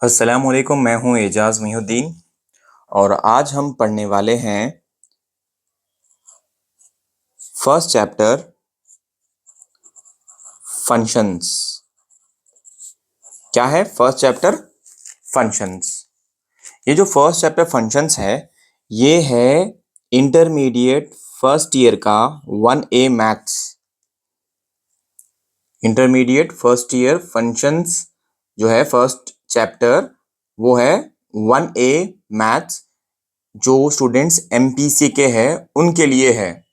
अस्सलाम वालेकुम, मैं हूं एजाज मोहिउद्दीन और आज हम पढ़ने वाले हैं फर्स्ट चैप्टर फंक्शंस। क्या है फर्स्ट चैप्टर? फंक्शंस। ये जो फर्स्ट चैप्टर फंक्शंस है ये है इंटरमीडिएट फर्स्ट ईयर का 1A maths. Intermediate first year functions जो है फर्स्ट चैप्टर वो है 1A मैथ्स, जो स्टूडेंट्स एमपीसी के हैं उनके लिए है।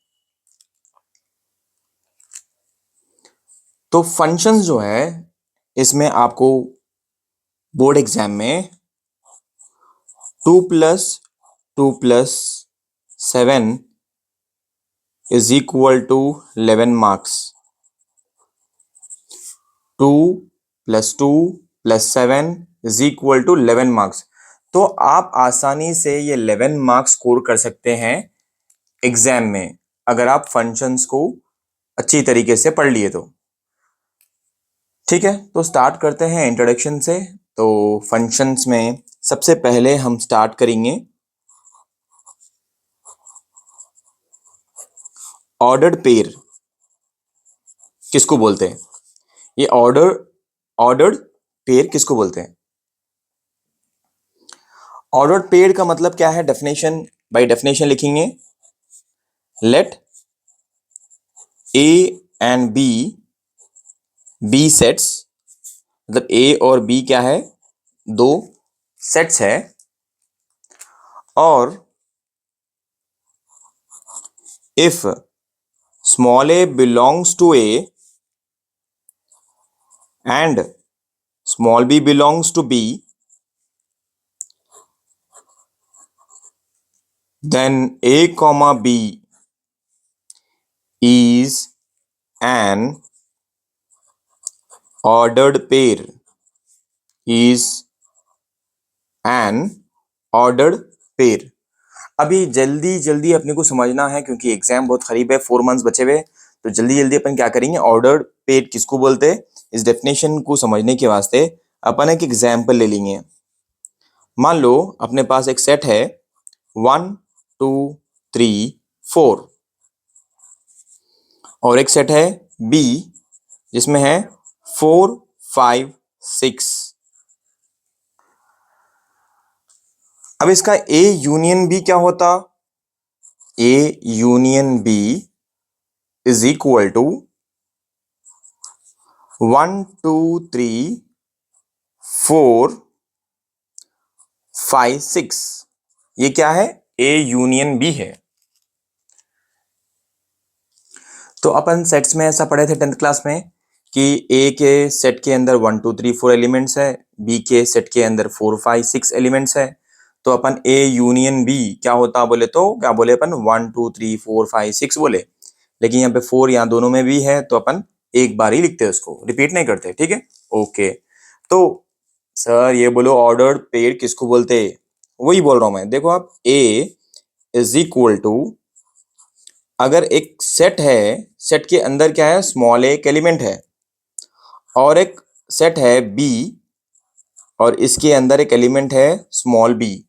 तो फंक्शंस जो है इसमें आपको बोर्ड एग्जाम में 2+2+7 is equal to 11 marks. 2+2+7 is equal to 11 marks. तो आप आसानी से ये 11 मार्क्स स्कोर कर सकते हैं एग्जाम में, अगर आप फंक्शंस को अच्छी तरीके से पढ़ लिए तो। ठीक है, तो स्टार्ट करते हैं इंट्रोडक्शन से। तो फंक्शंस में सबसे पहले हम स्टार्ट करेंगे ऑर्डर्ड पेयर किसको बोलते हैं। ये ऑर्डर्ड पेयर किसको बोलते हैं? ऑर्डर्ड पेयर का मतलब क्या है? डेफिनेशन, बाय डेफिनेशन लिखेंगे let A and B sets, मतलब ए और बी क्या है? दो सेट्स है। और if small a belongs to A and small b belongs to B, then A comma B is an ordered pair, is an ordered pair। अभी जल्दी जल्दी अपने को समझना है क्योंकि एग्जाम बहुत करीब है, 4 मंथ्स बचे हुए। तो जल्दी जल्दी अपन क्या करेंगे, ऑर्डर्ड पेयर किसको बोलते हैं इस डेफिनेशन को समझने के वास्ते अपन एक एग्जाम्पल ले लेंगे। मान लो अपने पास एक सेट है 1 2 3 4 और एक सेट है बी जिसमें है 4 5 6। अब इसका ए यूनियन बी क्या होता? A union B is equal to 1 2 3 4 5 6। ये क्या है? ए यूनियन बी है। तो अपन सेट्स में ऐसा पढ़े थे 10th क्लास में कि ए के सेट के अंदर 1 2 3 4 एलिमेंट्स है, बी के सेट के अंदर 4 5 6 एलिमेंट्स है। तो अपन ए यूनियन बी क्या होता बोले तो क्या बोले अपन? 1 2 3 4 5 6 बोले। लेकिन यहाँ पे 4 यहाँ दोनों में भी है तो अपन एक बार ही लिखते हैं, उसको रिपीट नहीं करते। ठीक है, ओके। तो सर ये बोलो ऑर्डर्ड पेयर किसको बोलते? वही बोल रहा हूं मैं। देखो आप, ए इज इक्वल टू, अगर एक सेट है, सेट के अंदर क्या है? स्मॉल ए एक एलिमेंट है, और एक सेट है बी और इसके अंदर एक एलिमेंट है स्मॉल बी।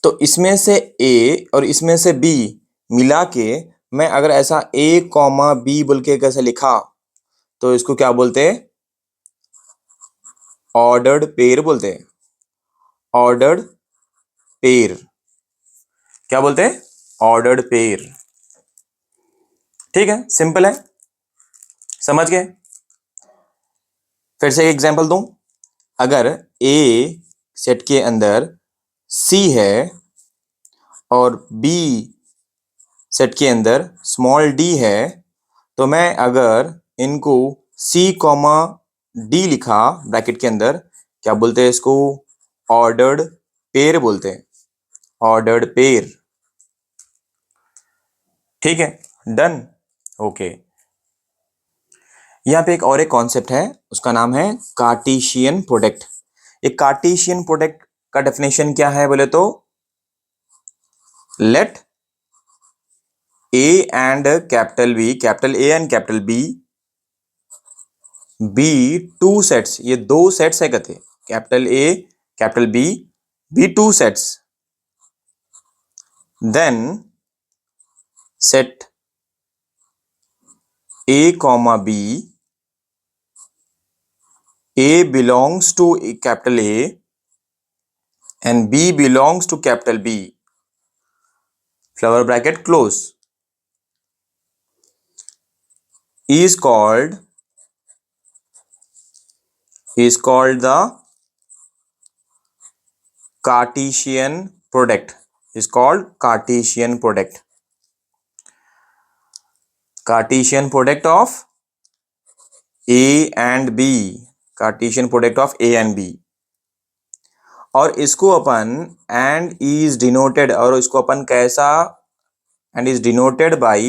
तो इसमें से ए और इसमें से बी मिला के मैं अगर ऐसा ए कॉमा बी बोल के कैसे लिखा तो इसको क्या बोलते हैं? ऑर्डर्ड पेयर बोलते हैं। ऑर्डर्ड पेयर क्या बोलते हैं? Ordered pair. ठीक है, सिंपल है, समझ गए। फिर से एक एग्जांपल दूं। अगर ए सेट के अंदर सी है और बी सेट के अंदर स्मॉल डी है, तो मैं अगर इनको सी कॉमा डी लिखा ब्रैकेट के अंदर, क्या बोलते हैं इसको? ऑर्डर्ड पेयर बोलते हैं। Ordered pair. ठीक है, डन, ओके। यहाँ पे एक कॉन्सेप्ट है, उसका नाम है कार्टेशियन प्रोडक्ट। ये कार्टेशियन प्रोडक्ट का डेफिनेशन क्या है बोले तो, let A and capital B, capital A and capital B, be two sets, ये दो सेट्स है कहते, capital A, capital B be two sets, then set A comma B, A belongs to capital A and B belongs to capital B, flower bracket close, is called the Cartesian product, is called Cartesian product, Cartesian product of A and B, Cartesian product of A and B। और इसको अपन and is denoted, और इसको अपन कैसा, and is denoted by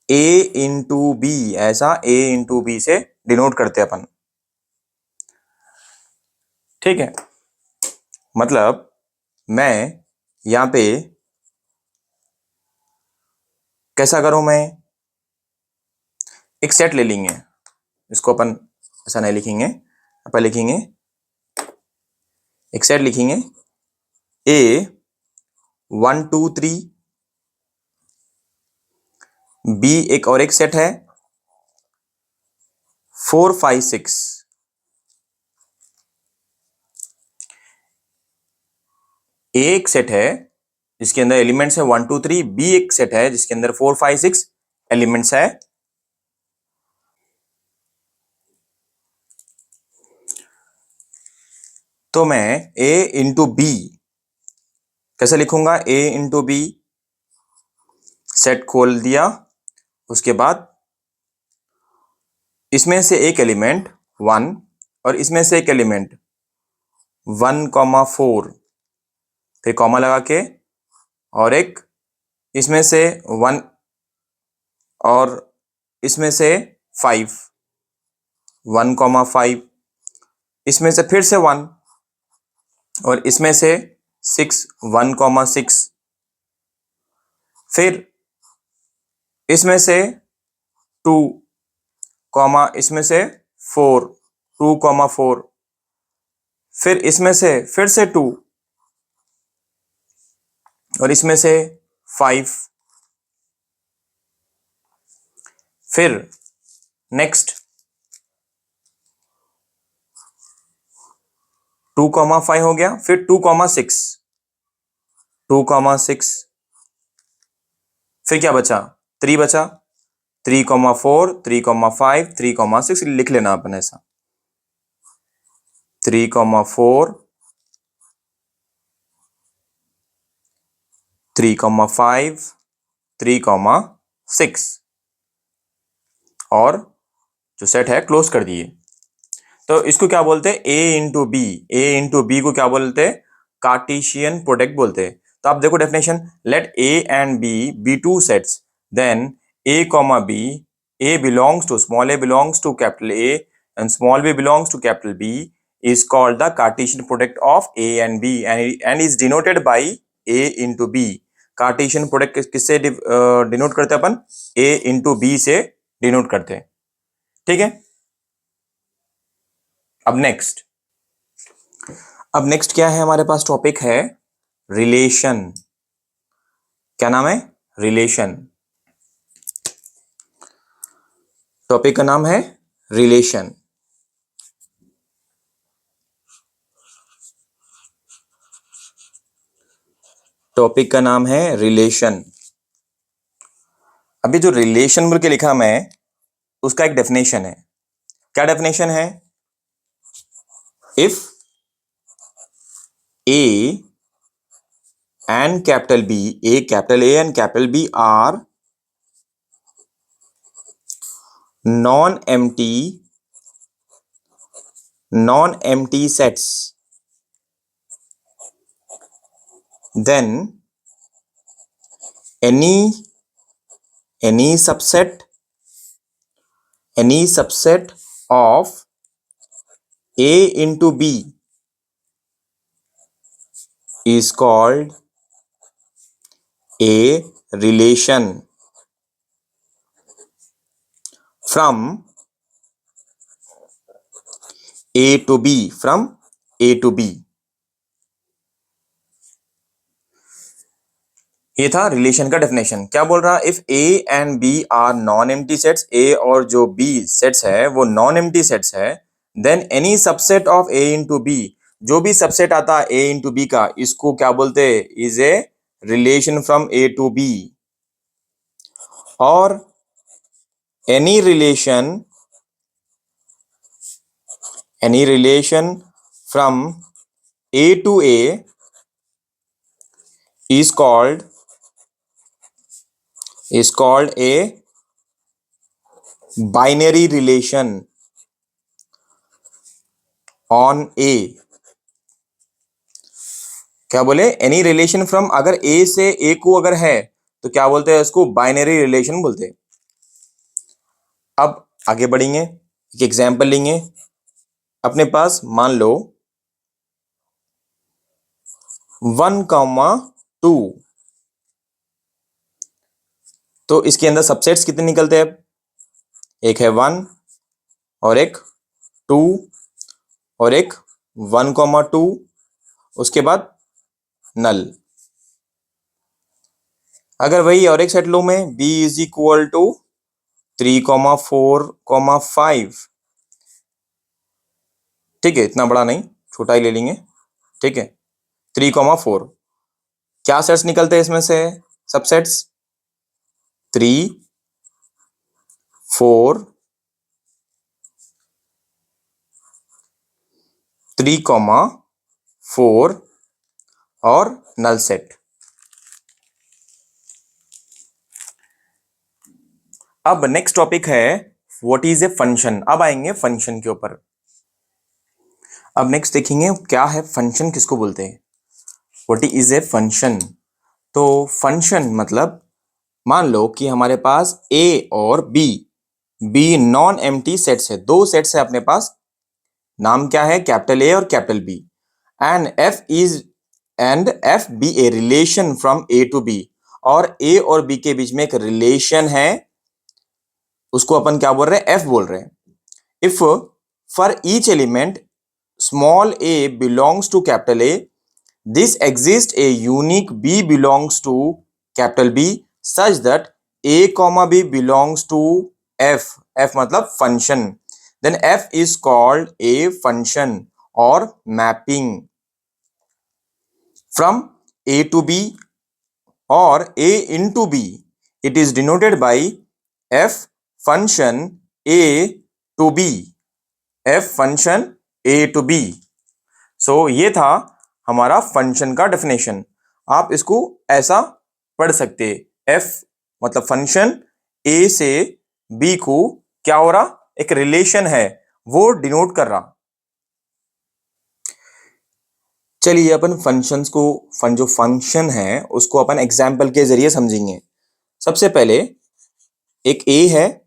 A into B, ऐसा A into B से denote करते हैं अपन, ठीक है। मतलब मैं यहां पे कैसा करूं, मैं एक सेट ले लेंगे, इसको अपन ऐसा नहीं लिखेंगे, अपन लिखेंगे एक सेट लिखेंगे A 1 2 3, B एक और एक सेट है 4 5 6, A एक सेट है जिसके अंदर एलिमेंट्स है 1 2 3, B एक सेट है जिसके अंदर 4 5 6 एलिमेंट्स है। तो मैं A इंटू बी कैसे लिखूंगा, A इंटू बी, सेट खोल दिया, उसके बाद इसमें से एक एलिमेंट 1 और इसमें से एक एलिमेंट 1,4, फिर कॉमा लगा के, और एक इसमें से 1 और इसमें से 5, 1,5, इसमें से फिर से 1 और इसमें से 6, 1,6, फिर इसमें से 2 कॉमा इसमें से 4, 2,4, फिर इसमें से फिर से 2 और इसमें से 5, फिर नेक्स्ट 2,5 हो गया, फिर 2,6, 2,6, फिर क्या बचा, 3 बचा, 3,4, 3,5, 3,6 लिख लेना अपन ऐसा, 3,4, 3,5, 3,6 और जो सेट है क्लोज कर दिए। तो इसको क्या बोलते हैं, A into B, A into B को क्या बोलते हैं, कार्टेशियन प्रोडक्ट बोलते हैं। तो आप देखो definition, let A and B be two sets, then A comma B, A belongs to small a belongs to capital A and small b belongs to capital B is called the Cartesian product of A and B and is denoted by A into B। Cartesian product किससे denote करते हैं अपन, A into B से denote करते हैं, ठीक है। अब next क्या है हमारे पास, टॉपिक है रिलेशन। क्या नाम है, रिलेशन। टॉपिक का नाम है रिलेशन। टॉपिक का नाम है रिलेशन। अभी जो रिलेशन बोल के लिखा मैं, उसका एक डेफिनेशन है। क्या डेफिनेशन है, if A and capital B, capital A and capital B are non-empty sets, then any subset of A into B is called a relation from A to B, from A to B. ये था relation का definition. क्या बोल रहा, if A and B are non empty sets, A और जो B sets है वो नॉन एम्प्टी सेट्स है, then any subset of A into B, जो भी सबसेट आता है ए इंटू बी का, इसको क्या बोलते हैं, is a relation from A to B. और any relation from A to A is called a binary relation on A। क्या बोले, एनी रिलेशन फ्रॉम, अगर ए से ए को अगर है तो क्या बोलते हैं, उसको बाइनरी रिलेशन बोलते हैं। अब आगे बढ़ेंगे, एक एग्जांपल लेंगे। अपने पास मान लो 1,2, तो इसके अंदर सबसेट्स कितने निकलते हैं, एक है 1 और एक 2 और एक 1,2, उसके बाद नल। अगर वही और एक सेट लो मैं, b इज इक्वल टू 3,4,5, ठीक है, इतना बड़ा नहीं, छोटा ही ले लेंगे, ठीक है, 3,4। क्या सेट्स निकलते हैं इसमें से, सबसेट्स 3, 4, 3,4 और नल सेट। अब नेक्स्ट टॉपिक है व्हाट इज ए फंक्शन। अब आएंगे फंक्शन के ऊपर। अब नेक्स्ट देखेंगे क्या है फंक्शन, किसको बोलते हैं, व्हाट इज ए फंक्शन। तो फंक्शन मतलब, मान लो कि हमारे पास ए और बी नॉन एम्प्टी सेट्स है, दो सेट्स है अपने पास, नाम क्या है, कैपिटल ए और capital B, and F be a relation from A to B, और ए और बी के बीच में एक रिलेशन है, उसको अपन क्या बोल रहे हैं, एफ बोल रहे हैं। If for each element small a belongs to capital A, this exists a unique b belongs to capital B such that a comma b belongs to f मतलब function, then f is called a function or mapping from a to b or a into b, it is denoted by f function a to b, f function a to b। so ये था हमारा function का definition. आप इसको ऐसा पढ़ सकते, F मतलब फंक्शन ए से बी को क्या हो रहा, एक रिलेशन है, वो डिनोट कर रहा। चलिए अपन फंक्शंस को, जो फंक्शन है उसको अपन एग्जाम्पल के जरिए समझेंगे। सबसे पहले एक ए है,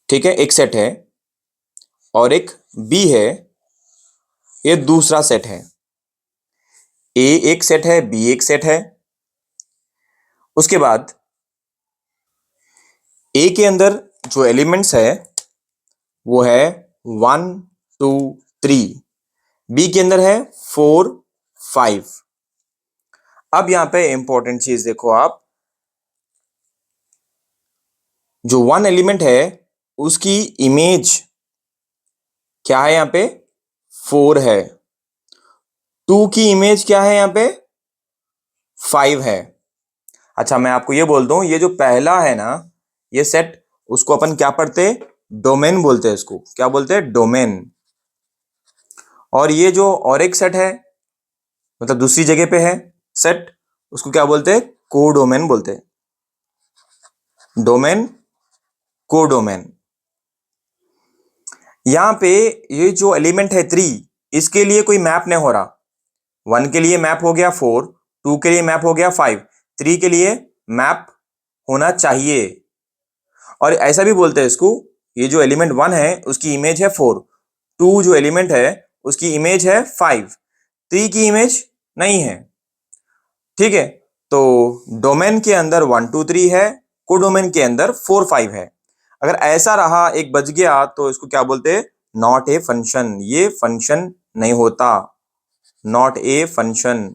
ठीक है, एक सेट है, और एक बी है, ये दूसरा सेट है। ए एक सेट है, बी एक सेट है। उसके बाद ए के अंदर जो एलिमेंट्स है वो है 1, 2, 3, बी के अंदर है 4, 5। अब यहां पे इंपॉर्टेंट चीज देखो आप, जो 1 एलिमेंट है उसकी इमेज क्या है, यहां पे 4 है, 2 की इमेज क्या है, यहां पे 5 है। अच्छा मैं आपको ये बोल दूं, ये जो पहला है ना, ये सेट, उसको अपन क्या पढ़ते, डोमेन बोलते हैं, इसको क्या बोलते हैं, डोमेन। और ये जो और एक सेट है, मतलब दूसरी जगह पे है सेट, उसको क्या बोलते हैं, कोडोमेन बोलते हैं, डोमेन, कोडोमेन। यहां पे ये जो एलिमेंट है 3, इसके लिए कोई मैप नहीं हो रहा। 1 के लिए मैप हो गया 4, 2 के लिए मैप हो गया 5, 3 के लिए मैप होना चाहिए। और ऐसा भी बोलते हैं इसको, ये जो एलिमेंट 1 है उसकी इमेज है 4, 2 जो एलिमेंट है उसकी इमेज है 5, 3 की इमेज नहीं है, ठीक है। तो डोमेन के अंदर 1, 2, 3 है, कोडोमेन के अंदर 4, 5 है। अगर ऐसा रहा एक बच गया तो इसको क्या बोलते हैं, नॉट ए फंक्शन, ये फंक्शन नहीं होता, not a function,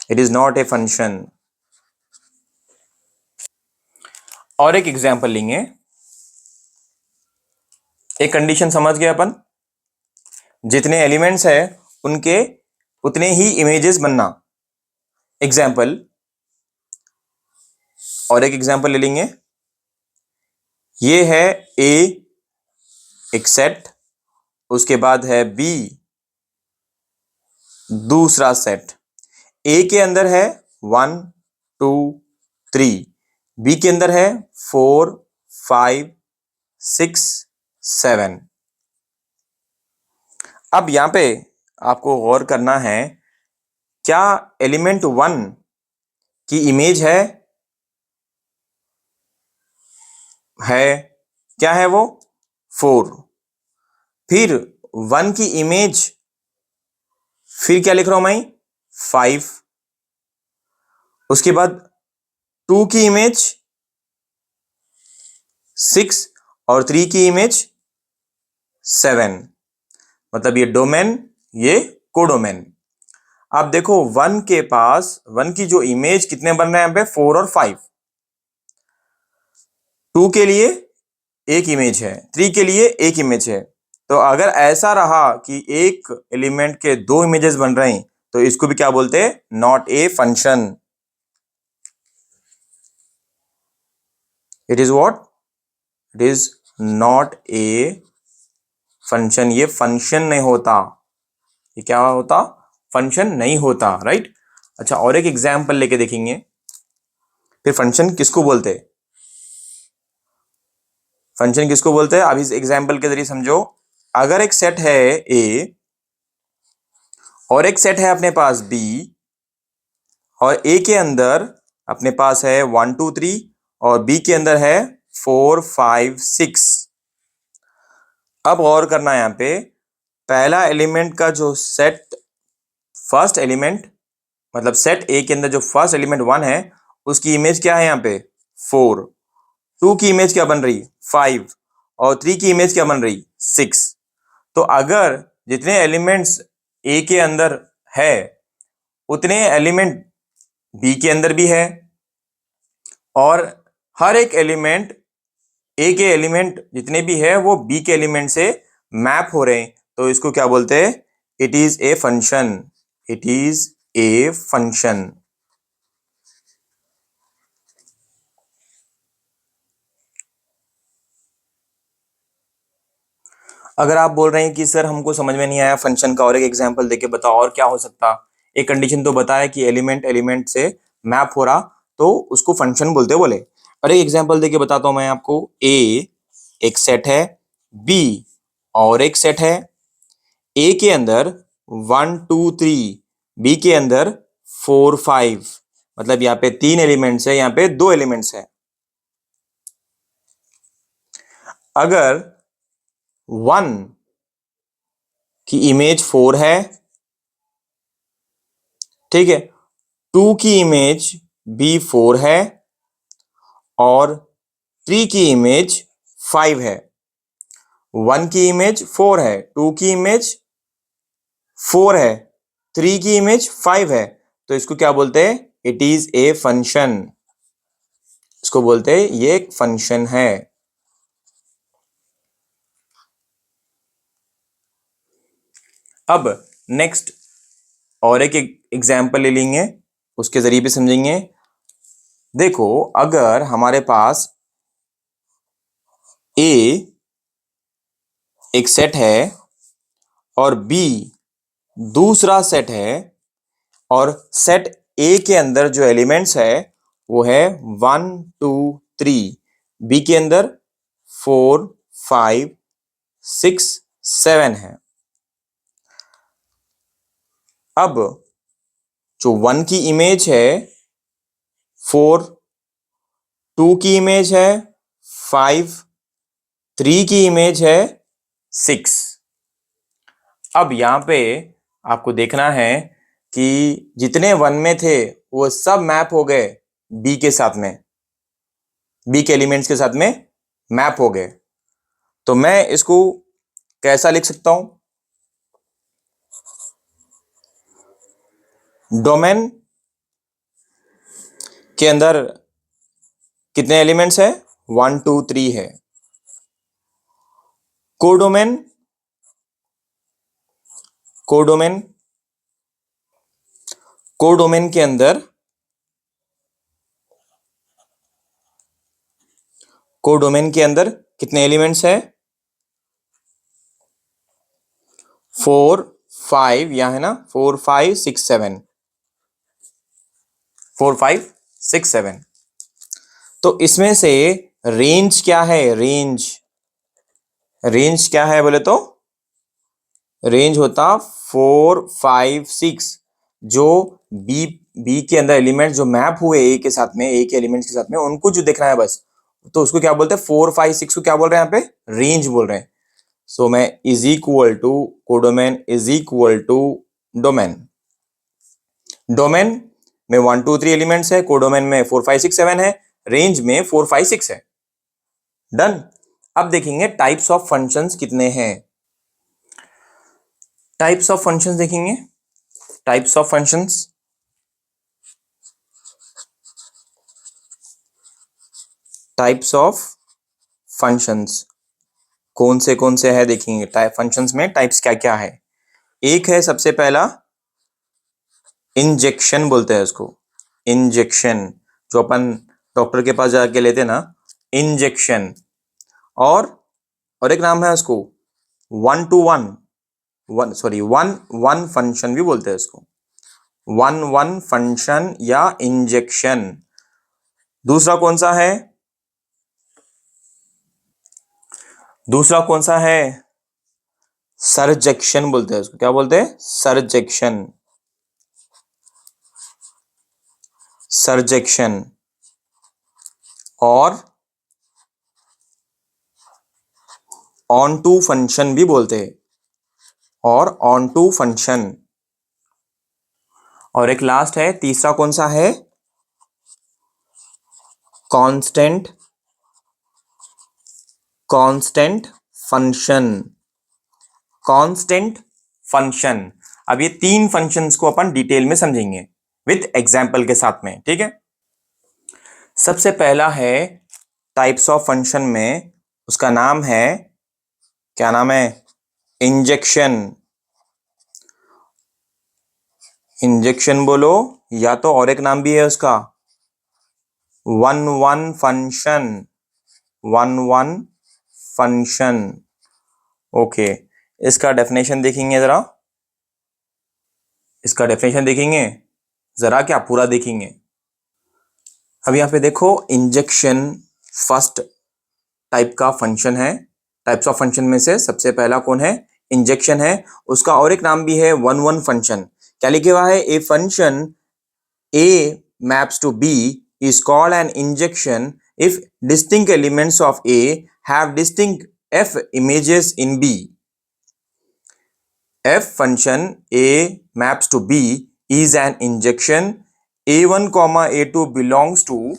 it is not a function. और एक एग्जांपल लेंगे, एक कंडीशन समझ गए अपन, जितने एलिमेंट्स है उनके उतने ही इमेजेस बनना। एग्जाम्पल, और एक एग्जाम्पल ले लेंगे, ये है ए एक सेट, उसके बाद है बी दूसरा सेट। ए के अंदर है 1 2 3, बी के अंदर है 4 5 6 7। अब यहां पे आपको गौर करना है, क्या एलिमेंट 1 की इमेज है क्या है वो 4, फिर 1 की इमेज, फिर क्या लिख रहा हूं मैं 5, उसके बाद 2 की इमेज 6 और 3 की इमेज 7। मतलब ये डोमेन, ये कोडोमेन। आप देखो 1 के पास 1 की जो इमेज कितने बन रहे हैं यहां पे 4 और 5, 2 के लिए एक इमेज है, 3 के लिए एक इमेज है। तो अगर ऐसा रहा कि एक एलिमेंट के 2 इमेजेस बन रहे हैं तो इसको भी क्या बोलते हैं, not a function, it is what, it is not a function, ये फंक्शन नहीं होता, ये क्या होता, फंक्शन नहीं होता, राइट। अच्छा, और एक एग्जाम्पल लेके देखेंगे, फिर फंक्शन किसको बोलते हैं, फंक्शन किसको बोलते हैं, अब इस एग्जाम्पल के जरिए समझो। अगर एक सेट है ए और एक सेट है अपने पास बी, और ए के अंदर अपने पास है 1 2 3 और बी के अंदर है 4 5 6। अब गौर करना यहां पे, पहला एलिमेंट का जो सेट, फर्स्ट एलिमेंट, मतलब सेट ए के अंदर जो फर्स्ट एलिमेंट 1 है उसकी इमेज क्या है यहाँ पे 4, 2 की इमेज क्या बन रही 5 और 3 की इमेज क्या बन रही 6। तो अगर जितने एलिमेंट्स ए के अंदर है उतने एलिमेंट बी के अंदर भी है, और हर एक एलिमेंट, ए के एलिमेंट जितने भी है वो बी के एलिमेंट से मैप हो रहे हैं, तो इसको क्या बोलते हैं, it is a function, it is a function. अगर आप बोल रहे हैं कि सर हमको समझ में नहीं आया फंक्शन का, और एक एग्जांपल देके बताओ और क्या हो सकता, एक कंडीशन तो बताया कि एलिमेंट एलिमेंट से मैप हो रहा तो उसको फंक्शन बोलते बोले। और एक एग्जांपल देके बताता हूं मैं आपको, ए एक सेट है, बी और एक सेट है, ए के अंदर 1 2 3, बी के अंदर 4 5, मतलब यहाँ पे 3 एलिमेंट्स है, यहाँ पे 2 एलिमेंट्स है। अगर 1 की इमेज 4 है, ठीक है, 2 की इमेज भी 4 है और 3 की इमेज 5 है। 1 की इमेज 4 है, 2 की इमेज 4 है, 3 की इमेज 5 है, तो इसको क्या बोलते हैं, इट इज ए फंक्शन, इसको बोलते हैं ये एक फंक्शन है। अब नेक्स्ट और एक एग्जाम्पल ले लेंगे, उसके जरिए भी समझेंगे। देखो अगर हमारे पास ए एक सेट है और बी दूसरा सेट है, और सेट ए के अंदर जो एलिमेंट्स है वो है 1 2 3, बी के अंदर 4 5 6 7 है। अब जो 1 की इमेज है 4, 2 की इमेज है 5, 3 की इमेज है 6। अब यहां पे आपको देखना है कि जितने 1 में थे वो सब मैप हो गए बी के साथ में, बी के एलिमेंट्स के साथ में मैप हो गए। तो मैं इसको कैसा लिख सकता हूं? डोमेन के अंदर कितने एलिमेंट्स है? 1 2 3 है। कोडोमेन, कोडोमेन, कोडोमेन के अंदर, कोडोमेन के अंदर कितने एलिमेंट्स है? 4 5, यहां है ना, 4 5 6 7, 4 5 6 7। तो इसमें से रेंज क्या है? रेंज, रेंज क्या है बोले तो रेंज होता 4 5 6। जो बी, बी के अंदर एलिमेंट जो मैप हुए ए के साथ में, ए के एलिमेंट्स के साथ में, उनको जो देखना है बस, तो उसको क्या बोलते हैं? 4 5 6 को क्या बोल रहे हैं यहाँ पे? रेंज बोल रहे हैं। सो मैं is equal to codomain is equal to domain. Domain में 1 2 3 एलिमेंट्स है, कोडोमेन में 4 5 6 7 है, रेंज में 4 5 6 है। डन। अब देखेंगे टाइप्स ऑफ फंक्शंस कितने हैं। टाइप्स ऑफ फंक्शंस देखेंगे। Types of functions, types of functions कौन से है देखेंगे। टाइप फंक्शंस में टाइप्स क्या क्या है। एक है सबसे पहला इंजेक्शन बोलते हैं उसको। इंजेक्शन जो अपन डॉक्टर के पास जाके लेते हैं ना, इंजेक्शन। और एक नाम है उसको 1 to 1, वन वन फंक्शन भी बोलते हैं उसको। 1 1 फंक्शन या इंजेक्शन। दूसरा कौन सा है? दूसरा कौन सा है? सरजेक्शन बोलते हैं उसको। क्या बोलते हैं? सरजेक्शन, सरजेक्शन। और ऑन टू फंक्शन भी बोलते हैं, और ऑन टू फंक्शन। और एक लास्ट है, तीसरा कौन सा है? Constant, constant function, constant function. अब ये 3 फंक्शंस को अपन डिटेल में समझेंगे विथ एग्जाम्पल के साथ में, ठीक है। सबसे पहला है टाइप्स ऑफ फंक्शन में, उसका नाम है, क्या नाम है? इंजेक्शन। इंजेक्शन बोलो, या तो और एक नाम भी है उसका 1 1 फंक्शन, 1 1 फंक्शन। ओके, इसका डेफिनेशन देखेंगे जरा। इसका डेफिनेशन देखेंगे जरा, क्या पूरा देखेंगे। अब यहां पे देखो, इंजेक्शन फर्स्ट टाइप का फंक्शन है। टाइप्स ऑफ फंक्शन में से सबसे पहला कौन है? इंजेक्शन है। उसका और एक नाम भी है 1 1 फंक्शन। क्या लिखे हुआ है? A function A maps to B is called an injection if distinct elements of A have distinct F images in B. F function A maps to B is an injection. A1 comma A2 belongs to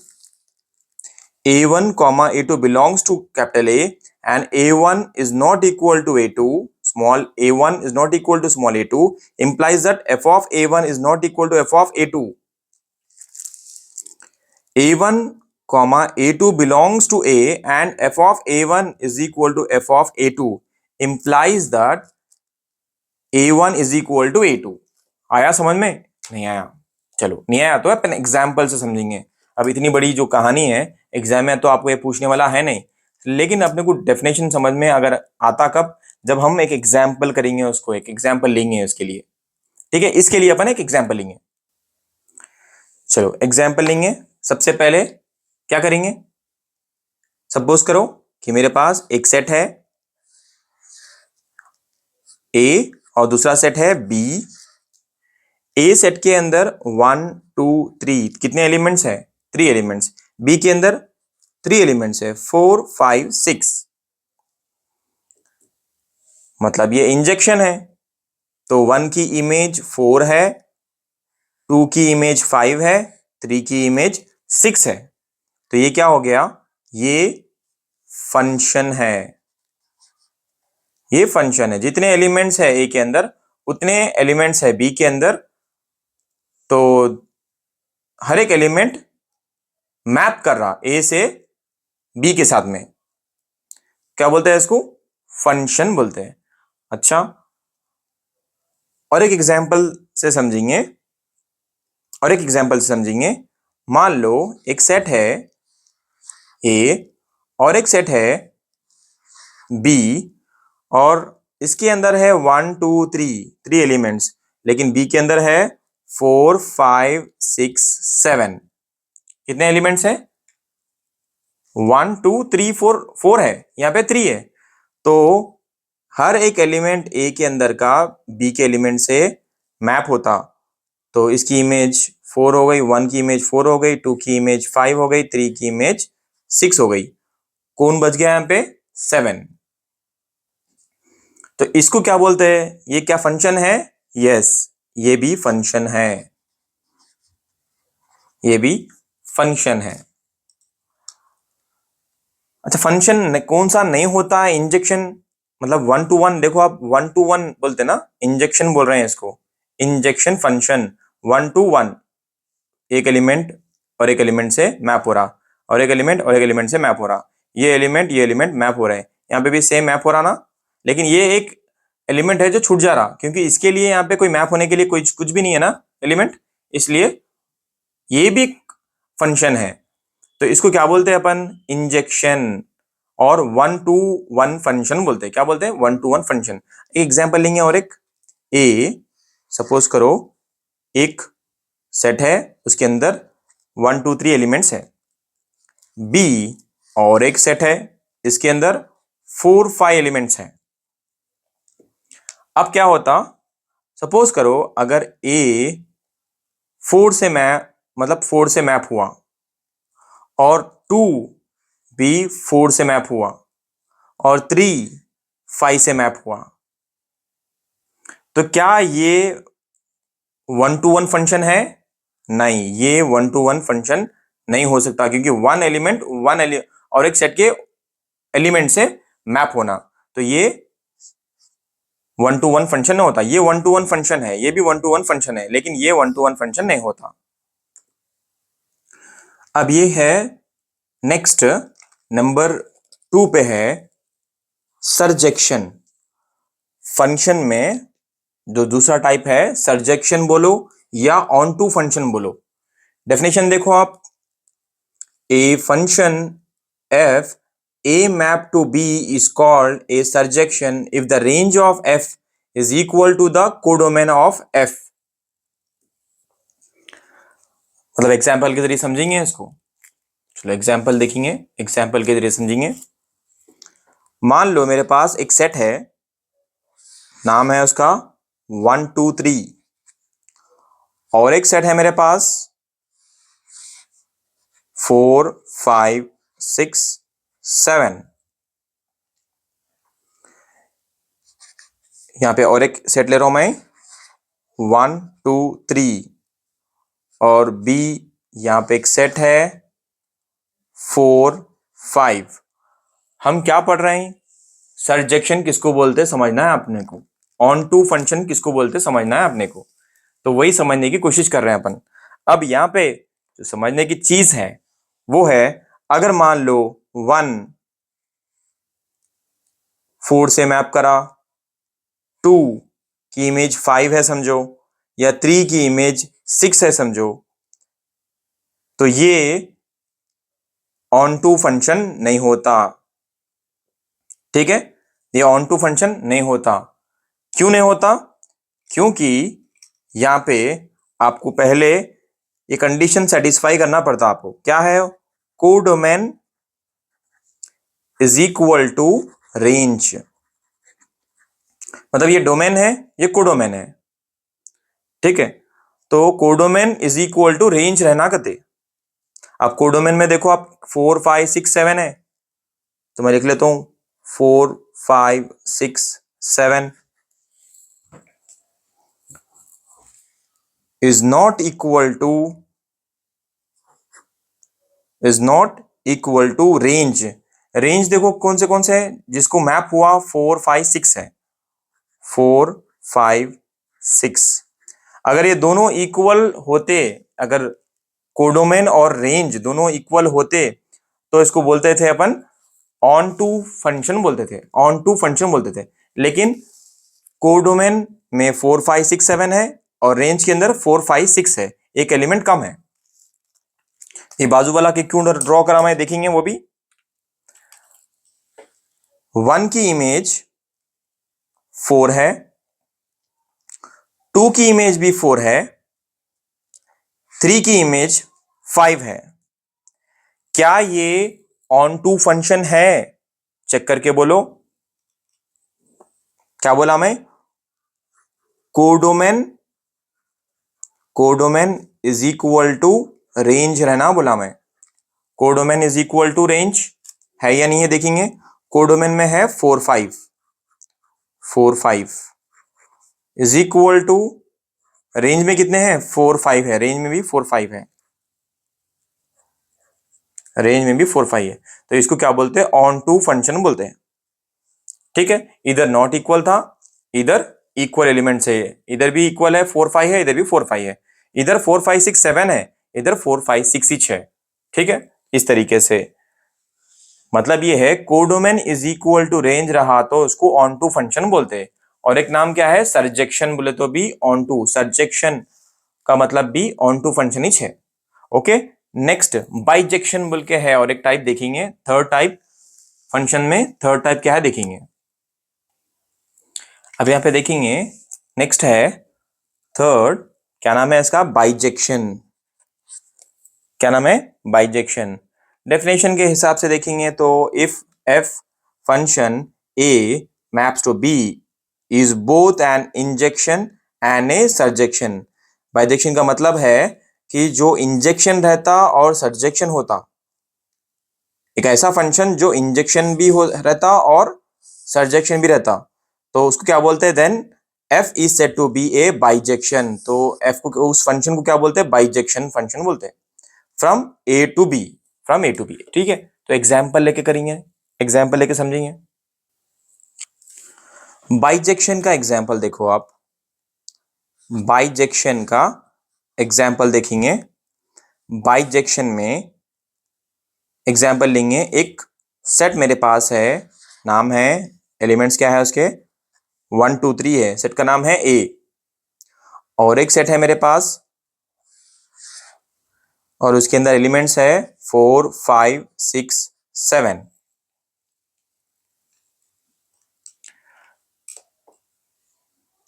A1 comma A2 belongs to capital A, and A1 is not equal to A2. Small a1 is not equal to small a2 implies that f of a1 is not equal to f of a2. A1 comma A2 belongs to A and f of A1 is equal to f of A2 implies that A1 is equal to A2. आया समझ में? नहीं आया? चलो, नहीं आया तो अपन example से समझेंगे। अब इतनी बड़ी जो कहानी है, एग्जाम में तो आपको ये पूछने वाला है नहीं, लेकिन अपने को डेफिनेशन समझ में अगर आता कब? जब हम एक एग्जाम्पल करेंगे, उसको एक एग्जाम्पल लेंगे उसके लिए, ठीक है। इसके लिए अपन एक एग्जाम्पल लेंगे। चलो एग्जाम्पल लेंगे। सबसे पहले क्या करेंगे? सपोज करो कि मेरे पास एक सेट है ए और दूसरा सेट है बी। ए सेट के अंदर 1 2 3 कितने एलिमेंट्स है? 3 एलिमेंट्स। बी के अंदर 3 एलिमेंट्स है, 4 5 6। मतलब ये इंजेक्शन है। तो 1 की इमेज 4 है, 2 की इमेज 5 है, 3 की इमेज 6 है। तो ये क्या हो गया? ये फंक्शन है, ये फंक्शन है। जितने एलिमेंट्स है ए के अंदर उतने एलिमेंट्स है बी के अंदर, तो हर एक एलिमेंट मैप कर रहा ए से बी के साथ में, क्या बोलते हैं इसको? फंक्शन बोलते हैं। अच्छा, और एक एग्जांपल से समझेंगे, मान लो एक सेट है ए और एक सेट है बी, और इसके अंदर है 1 2 3 एलिमेंट्स, लेकिन बी के अंदर है 4 5 6 7। कितने एलिमेंट्स है? 1 2 3 4, 4 है, यहाँ पे 3 है। तो हर एक एलिमेंट ए के अंदर का बी के एलिमेंट से मैप होता, तो इसकी इमेज 4 हो गई, 1 की इमेज 4 हो गई, 2 की इमेज 5 हो गई, 3 की इमेज 6 हो गई। कौन बच गया यहाँ पे? 7। तो इसको क्या बोलते हैं? ये क्या फंक्शन है? यस, ये भी फंक्शन है, ये भी फंक्शन है। अच्छा, फंक्शन कौन सा नहीं होता है? इंजेक्शन, मतलब 1 to 1। देखो आप 1 to 1 बोलते ना, इंजेक्शन बोल रहे हैं इसको, इंजेक्शन फंक्शन। 1 to 1, एक एलिमेंट और एक एलिमेंट से मैप हो रहा, और एक एलिमेंट और एक एलिमेंट से मैप हो रहा, ये एलिमेंट मैप हो रहे हैं, यहाँ पे भी सेम मैप हो रहा ना। लेकिन ये एक एलिमेंट है जो छूट जा रहा, क्योंकि इसके लिए यहाँ पे कोई मैप होने के लिए कोई कुछ भी नहीं है ना एलिमेंट, इसलिए ये भी फंक्शन है। तो इसको क्या बोलते हैं अपन? इंजेक्शन। और 1 to 1 फंक्शन बोलते हैं। क्या बोलते हैं? 1 to 1 फंक्शन। एक एग्जांपल लेंगे, और एक ए, सपोज करो एक सेट है, उसके अंदर 1 2 3 एलिमेंट्स है। बी और एक सेट है, इसके अंदर 4 5 एलिमेंट्स हैं। अब क्या होता? सपोज करो अगर ए 4 से मैप हुआ, और 2 भी 4 से मैप हुआ, और 3 5 से मैप हुआ, तो क्या ये 1 to 1 फंक्शन है? नहीं, ये 1 to 1 फंक्शन नहीं हो सकता, क्योंकि और एक सेट के एलिमेंट से मैप होना, तो ये 1 to 1 फंक्शन नहीं होता। ये 1 to 1 फंक्शन है, ये भी 1 to 1 फंक्शन है, लेकिन ये 1 to 1 फंक्शन नहीं होता। अब ये है नेक्स्ट, नंबर 2 पे है सरजेक्शन। फंक्शन में जो दूसरा टाइप है, सरजेक्शन बोलो या ऑन टू फंक्शन बोलो। डेफिनेशन देखो आप, a function F a map to b is called a surjection if the range of f is equal to the codomain of f। मतलब एग्जाम्पल के जरिए समझेंगे इसको। चलो एग्जाम्पल देखेंगे, एग्जाम्पल के जरिए समझेंगे। मान लो मेरे पास एक सेट है, नाम है उसका 1 2 3, और एक सेट है मेरे पास 4 5 6 7। यहां पे और एक सेट ले रहा हूं मैं 1 2 3, और बी यहां पे एक सेट है 4 5। हम क्या पढ़ रहे हैं? सरजेक्शन किसको बोलते हैं समझना है अपने को, ऑन टू फंक्शन किसको बोलते हैं समझना है अपने को, तो वही समझने की कोशिश कर रहे हैं अपन। अब यहां पे जो समझने की चीज है वो है, अगर मान लो 1 4 से मैप करा, 2 की इमेज 5 है समझो, या 3 की इमेज 6 है समझो, तो ये ऑन टू फंक्शन नहीं होता। ठीक है, ये ऑन टू फंक्शन नहीं होता। क्यों नहीं होता? क्योंकि यहां पे आपको पहले ये कंडीशन सेटिस्फाई करना पड़ता आपको। क्या है? Codomain is equal to range. मतलब ये डोमेन है, ये कोडोमेन है। ठीक है, तो codomain is equal to range रहना कते। अब कोडोमेन में देखो आप 4 5 6 7 है, तो मैं लिख लेता हूं 4 5 6 7 is not equal to range। Range देखो कौन से है जिसको मैप हुआ 4 5 6 है, 4 5 6। अगर ये दोनों इक्वल होते, अगर कोडोमेन और रेंज दोनों इक्वल होते तो इसको बोलते थे अपन ऑन टू फंक्शन बोलते थे, ऑन टू फंक्शन बोलते थे। लेकिन कोडोमेन में 4 5 6 7 है और रेंज के अंदर 4 5 6 है, एक एलिमेंट कम है। ये बाजू वाला के क्यों ड्रॉ करा मैं देखेंगे वो भी। 1 की इमेज 4 है, 2 की इमेज भी 4 है, 3 की इमेज 5 है। क्या ये ऑन टू फंक्शन है? चेक करके बोलो। क्या बोला मैं? Codomain, codomain is equal to range रहना बोला मैं। Codomain is equal to range है या नहीं है देखेंगे। कोडोमेन में है 4 5, 4 5 इज इक्वल टू रेंज में कितने हैं? 4 5 है, रेंज में भी 4 5 है, रेंज में भी 4 5 है। तो इसको क्या बोलते हैं? ऑन टू फंक्शन बोलते हैं। ठीक है, इधर नॉट इक्वल था, इधर इक्वल एलिमेंट है, इधर भी इक्वल है 4 5 है, इधर भी 4 5 है, इधर 4 5 6 7 है, इधर 4 5 6 6 है। ठीक है, इस तरीके से मतलब ये है codomain is equal to range रहा तो उसको ऑन टू फंक्शन बोलते हैं। और एक नाम क्या है? सरजेक्शन बोले तो भी ऑन टू, सरजेक्शन का मतलब भी ऑन टू फंक्शन ही है। ओके, नेक्स्ट बाइजेक्शन बोल के है और एक टाइप देखेंगे, थर्ड टाइप फंक्शन में। थर्ड टाइप क्या है देखेंगे। अब यहां पे देखेंगे, नेक्स्ट है थर्ड, क्या नाम है इसका? बाइजेक्शन। क्या नाम है? बाइजेक्शन। डेफिनेशन के हिसाब से देखेंगे तो if F function A maps to B is both an injection and a surjection. Bijection का मतलब है कि जो इंजेक्शन रहता और सरजेक्शन होता, एक ऐसा फंक्शन जो इंजेक्शन भी हो रहता और सरजेक्शन भी रहता, तो उसको क्या बोलते हैं? Then F is said to be a bijection. तो एफ को, उस फंक्शन को क्या बोलते हैं? बाइजेक्शन फंक्शन बोलते हैं। From A to B, from A to B. ठीक है, तो एग्जाम्पल लेके करेंगे, एग्जाम्पल लेके समझेंगे। बाइजेक्शन का एग्जाम्पल देखो आप, बाइजेक्शन का एग्जाम्पल देखेंगे। बाइजेक्शन में एग्जाम्पल लेंगे, एक सेट मेरे पास है, नाम है, एलिमेंट्स क्या है उसके? 1 2 3 है, सेट का नाम है ए। और एक सेट है मेरे पास और उसके अंदर एलिमेंट्स है 4 5 6 7।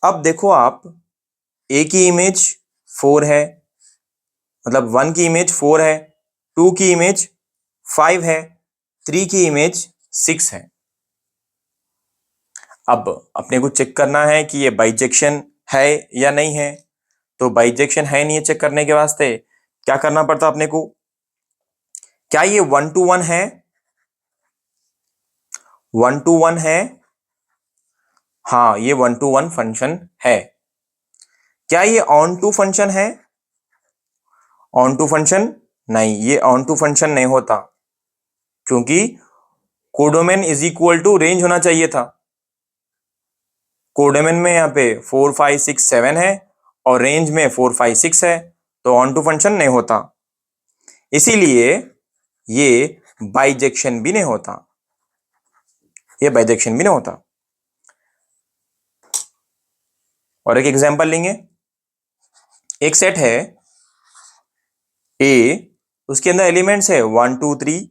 अब देखो आप, ए की इमेज 4 है, मतलब 1 की इमेज 4 है, 2 की इमेज 5 है, 3 की इमेज 6 है। अब अपने को चेक करना है कि ये बाइजेक्शन है या नहीं है। तो बाइजेक्शन है नहीं है चेक करने के वास्ते क्या करना पड़ता अपने को? क्या ये 1 to 1 है? 1 to 1 है, हाँ ये 1 to 1 फंक्शन है। क्या ये ऑन टू फंक्शन है? ऑन टू फंक्शन नहीं, ये ऑन टू फंक्शन नहीं होता, क्योंकि codomain is equal to range होना चाहिए था। कोडोमेन में यहाँ पे 4 5 6 7 है और रेंज में 4 5 6 है, तो ऑन टू फंक्शन नहीं होता, इसीलिए ये बाइजेक्शन भी नहीं होता, ये बाइजेक्शन भी नहीं होता। और एक एग्जांपल लेंगे, एक सेट है ए, उसके अंदर एलिमेंट्स है 1 2 3,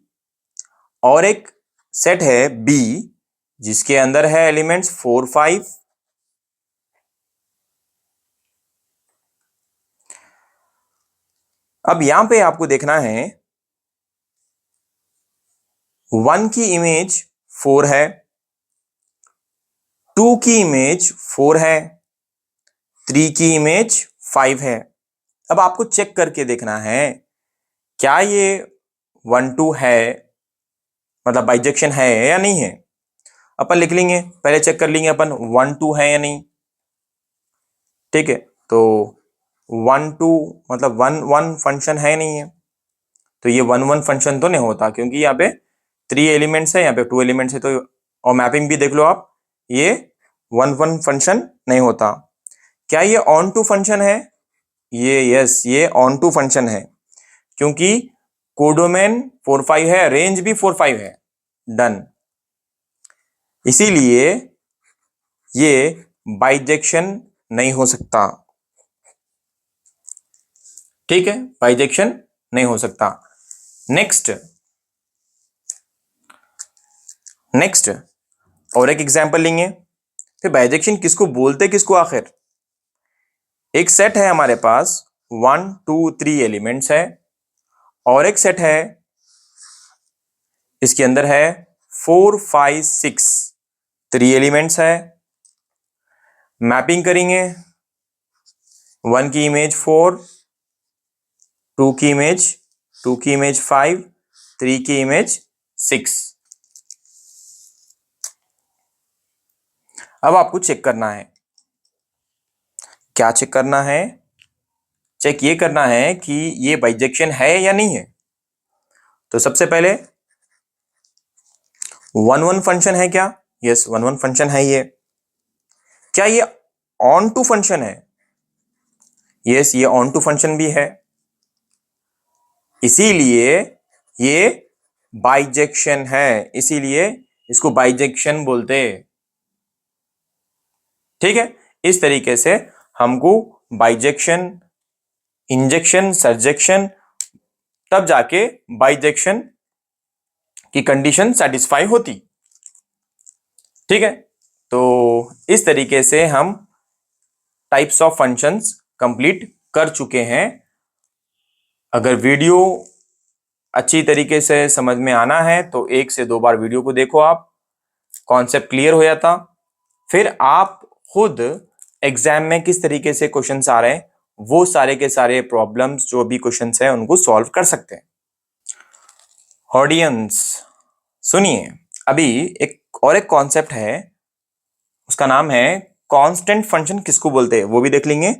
और एक सेट है बी जिसके अंदर है एलिमेंट्स 4 5। अब यहां पे आपको देखना है, 1 की इमेज 4 है, 2 की इमेज 4 है, 3 की इमेज 5 है। अब आपको चेक करके देखना है क्या ये 1 2 है, मतलब बाइजेक्शन है या नहीं है। अपन लिख लेंगे, पहले चेक कर लेंगे अपन 1 2 है या नहीं। ठीक है, तो 1 2 मतलब 1 1 फंक्शन है नहीं है, तो ये 1 1 फंक्शन तो नहीं होता, क्योंकि यहाँ पे 3 एलिमेंट्स है, यहाँ पे 2 एलिमेंट्स है, तो और मैपिंग भी देख लो आप, ये 1 1 फंक्शन नहीं होता। क्या ये ऑन टू फंक्शन है? ये यस, ये ऑन टू फंक्शन है, क्योंकि कोडोमेन 4 5 है, रेंज भी 4 5 है। डन। इसीलिए ये बाइजेक्शन नहीं हो सकता। ठीक है, बाइजेक्शन नहीं हो सकता। नेक्स्ट नेक्स्ट और एक एग्जांपल लेंगे। फिर बाइजेक्शन किसको बोलते, किसको आखिर? एक सेट है हमारे पास 1 2 3 एलिमेंट्स है, और एक सेट है इसके अंदर है 4 5 6 3 एलिमेंट्स है। मैपिंग करेंगे, 1 की इमेज 4, 2 की इमेज 5, 3 की इमेज 6। अब आपको चेक करना है, क्या चेक करना है? चेक ये करना है कि ये बाइजेक्शन है या नहीं है। तो सबसे पहले 1 1 फंक्शन है क्या? यस, 1 1 फंक्शन है ये। क्या ये ऑन टू फंक्शन है? यस, ये ऑन टू फंक्शन भी है, इसीलिए ये बाइजेक्शन है, इसीलिए इसको बाइजेक्शन बोलते हैं। ठीक है, इस तरीके से हमको बाइजेक्शन, इंजेक्शन, सर्जेक्शन, तब जाके बाइजेक्शन की कंडीशन सेटिस्फाई होती। ठीक है, तो इस तरीके से हम टाइप्स ऑफ फंक्शंस कंप्लीट कर चुके हैं। अगर वीडियो अच्छी तरीके से समझ में आना है तो 1 से 2 बार वीडियो को देखो, आप कॉन्सेप्ट क्लियर हो जाता। फिर आप खुद एग्जाम में किस तरीके से क्वेश्चंस आ रहे हैं, वो सारे के सारे प्रॉब्लम्स जो भी क्वेश्चंस है उनको सॉल्व कर सकते हैं। ऑडियंस सुनिए, अभी एक कॉन्सेप्ट है, उसका नाम है कांस्टेंट फंक्शन किसको बोलते हैं, वो भी देख लेंगे।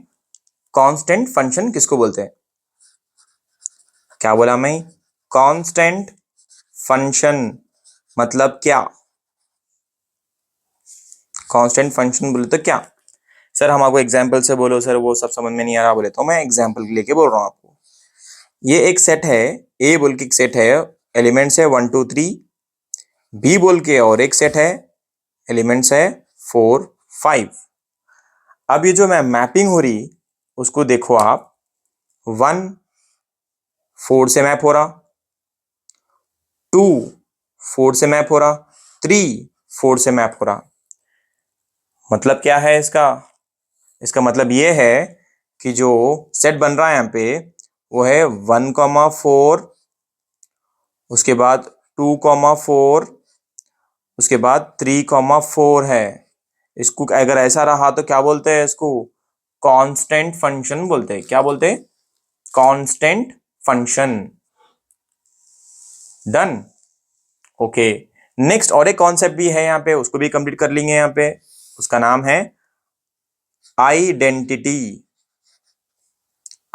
कांस्टेंट फंक्शन किसको बोलते हैं? क्या बोला मैं? कांस्टेंट फंक्शन मतलब क्या? कांस्टेंट फंक्शन बोले तो क्या? सर हम आपको एग्जाम्पल से बोलो सर, वो सब समझ में नहीं आ रहा बोले, तो मैं एग्जाम्पल लेके बोल रहा हूं आपको। ये एक सेट है, ए बोल के एक सेट है, एलिमेंट्स है 1 2 3। बी बोल के और एक सेट है, एलिमेंट्स है 4 5। अब ये जो मैं मैपिंग हो रही उसको देखो आप, 1 4 से मैप हो रहा, 2 4 से मैप हो रहा, 3 4 से मैप हो रहा। मतलब क्या है इसका? इसका मतलब ये है कि जो सेट बन रहा है यहाँ पे वो है 1,4, उसके बाद 2,4, उसके बाद 3,4 है। इसको अगर ऐसा रहा तो क्या बोलते हैं इसको? कांस्टेंट फंक्शन बोलते हैं। क्या बोलते हैं? Constant function. Done. Okay, next और एक कॉन्सेप्ट भी है यहाँ पे, उसको भी कंप्लीट कर लेंगे यहाँ पे। उसका नाम है आइडेंटिटी।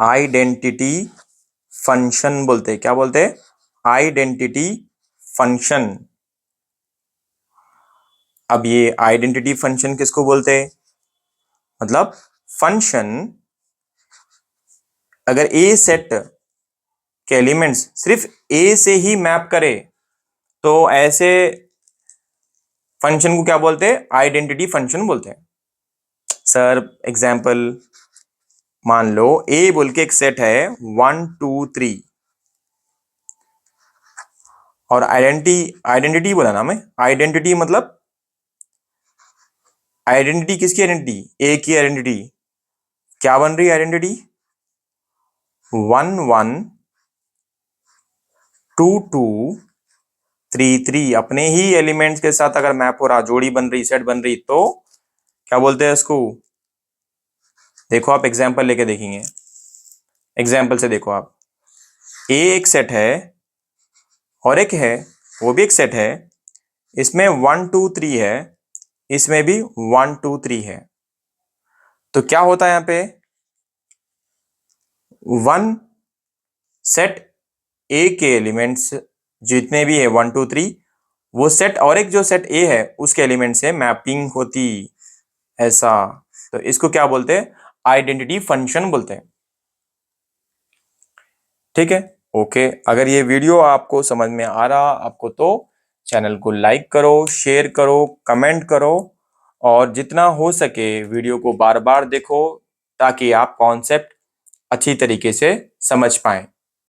आइडेंटिटी फंक्शन बोलते हैं। क्या बोलते हैं? Identity function. अब ये आइडेंटिटी फंक्शन किसको बोलते हैं? मतलब फंक्शन अगर ए सेट के एलिमेंट्स सिर्फ ए से ही मैप करे तो ऐसे फंक्शन को क्या बोलते हैं? आइडेंटिटी फंक्शन बोलते हैं। सर एग्जाम्पल मान लो ए बोल के एक सेट है 1 2 3, और आइडेंटिटी बोला ना मैं। आइडेंटिटी मतलब आइडेंटिटी किसकी आइडेंटिटी? ए की आइडेंटिटी। क्या बन रही है आइडेंटिटी? 1 1 2 2 3 3 अपने ही एलिमेंट्स के साथ अगर मैप हो रहा, जोड़ी बन रही, सेट बन रही, तो क्या बोलते हैं इसको? देखो आप एग्जाम्पल लेके देखेंगे, एग्जाम्पल से देखो आप। ए एक सेट है और एक है, वो भी एक सेट है, इसमें 1 2 3 है, इसमें भी 1 2 3 है। तो क्या होता है यहाँ पे? 1 सेट ए के एलिमेंट्स जितने भी है 1 2 3, वो सेट और एक जो सेट ए है उसके एलिमेंट से मैपिंग होती, ऐसा। तो इसको क्या बोलते हैं? आइडेंटिटी फंक्शन बोलते हैं। ठीक है, ओके। अगर ये वीडियो आपको समझ में आ रहा आपको, तो चैनल को लाइक करो, शेयर करो, कमेंट करो, और जितना हो सके वीडियो को बार बार देखो ताकि आप कॉन्सेप्ट अच्छी तरीके से समझ पाएं।